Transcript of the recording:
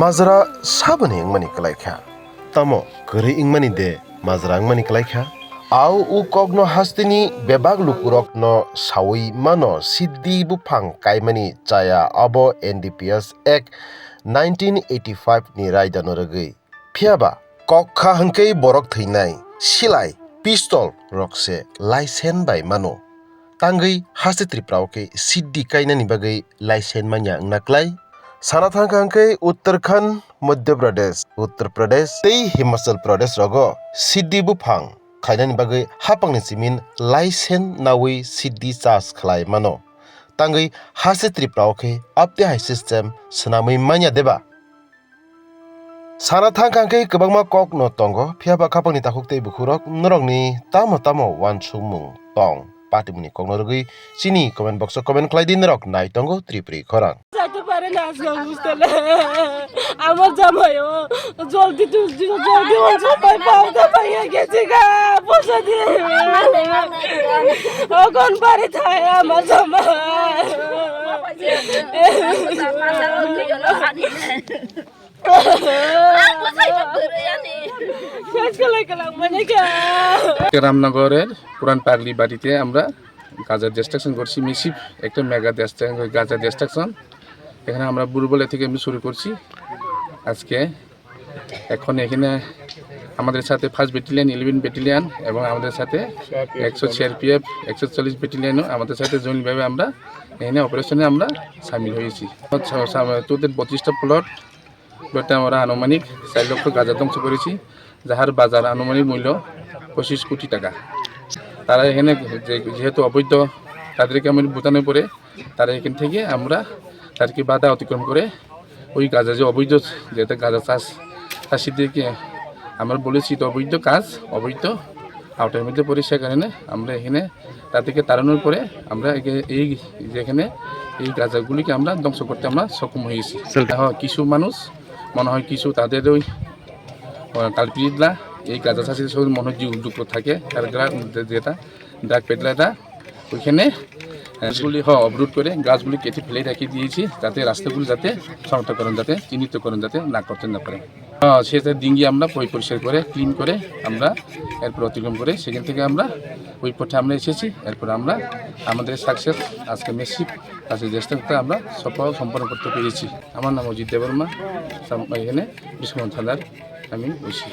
Mazra sabani ingmani kalaikha tamo kuri ingmani de mazra ingmani kalaikha au u kogno hastini bebag lukurok no sawi mano siddi bupang kaimani chaya abo NDPS Act 1985 ni raida noragui phiaba kokha hangkei borok theinai silai pistol rokse laisen bai mano tangai haste triprauke siddi kainani bagai laisen manya ngnaklai sana thangka hangkei Uttarakhand Madhya Pradesh Uttar Pradesh tei Himachal Pradesh rogo siddi bupang kainani bagai hapangni simin laisen nawi siddi chas khlai mano tangai haste triprauke update hai system sanamui manya deba sana thangka hangkei kwbangma kok no tongo phiaba khapangni takhuk tei bukhurok norokni tamo wansukmung tong patimuni kokno rugui chini comment box o comment khlai din rok nai tongo tripri khorang আমার জামাইও জলদি জলদি সবাই পাওয়া পাইয়া গেছে গা পয়সা দিয়ে এখন বাড়ি থাকে আমার জামাই রামনগরের পুরান পাগলি বাড়িতে আমরা গাজা ডিস্ট্রাকশন করছি মিসিভ একটা মেগা গাজা ডিস্ট্রাকশন এখানে আমরা বুড়বলে থেকে আমি শুরু করছি আজকে এখন এখানে আমাদের সাথে 1st ব্যাটালিয়ন 11 ব্যাটালিয়ন এবং আমাদের সাথে 100 সিআরপিএফ 140 ব্যাটালিয়নও আমাদের সাথে জয়েন্টভাবে আমরা এখানে অপারেশনে আমরা সামিল হয়েছি তোদের 32টা প্লটে আমরা আনুমানিক 4 লক্ষ গাঁজা ধ্বংস করেছি যাহার বাজার আনুমানিক মূল্য 25 কোটি টাকা তারা এখানে যেহেতু অবৈধ তাদেরকে আমি বোঝানোর পরে তারা এখান থেকে আমরা তাদেরকে বাধা অতিক্রম করে ওই গাঁজা যে অবৈধ যেটা গাঁজা চাষিদেরকে আমরা বলেছি তো অবৈধ কাজ অবৈধ আওতার মধ্যে পড়ে সে কারণে আমরা এখানে তাদেরকে তাড়ানোর পরে আমরা এই যেখানে এই গাঁজাগুলিকে আমরা ধ্বংস করতে আমরা সক্ষম হয়েছি কিছু মানুষ মনে হয় কিছু তাদের ওই কালপিটরা এই গাঁজা চাষিদের সঙ্গে মনে হয় যুক্ত থাকে আর যেটা ড্রাগ পেডলাররা ওইখানে গাছগুলি অবরোধ করে গাছগুলি কেটে ফেলে রেখে দিয়েছি যাতে রাস্তাগুলি যাতে শনাক্তকরণ যাতে চিহ্নিতকরণ যাতে না করতে না পারে সেটা ডিঙ্গি আমরা পরিষ্কার করে ক্লিন করে আমরা এরপর অতিক্রম করে সেখান থেকে আমরা ওই পথে আমরা এসেছি এরপর আমরা আমাদের সাকসেস আজকে মেসিভ কাছে চেষ্টা আমরা সফল সম্পন্ন করতে পেরেছি আমার নাম অজিত দেববর্মা এখানে বিশ্বনাথ থানার আমি বসি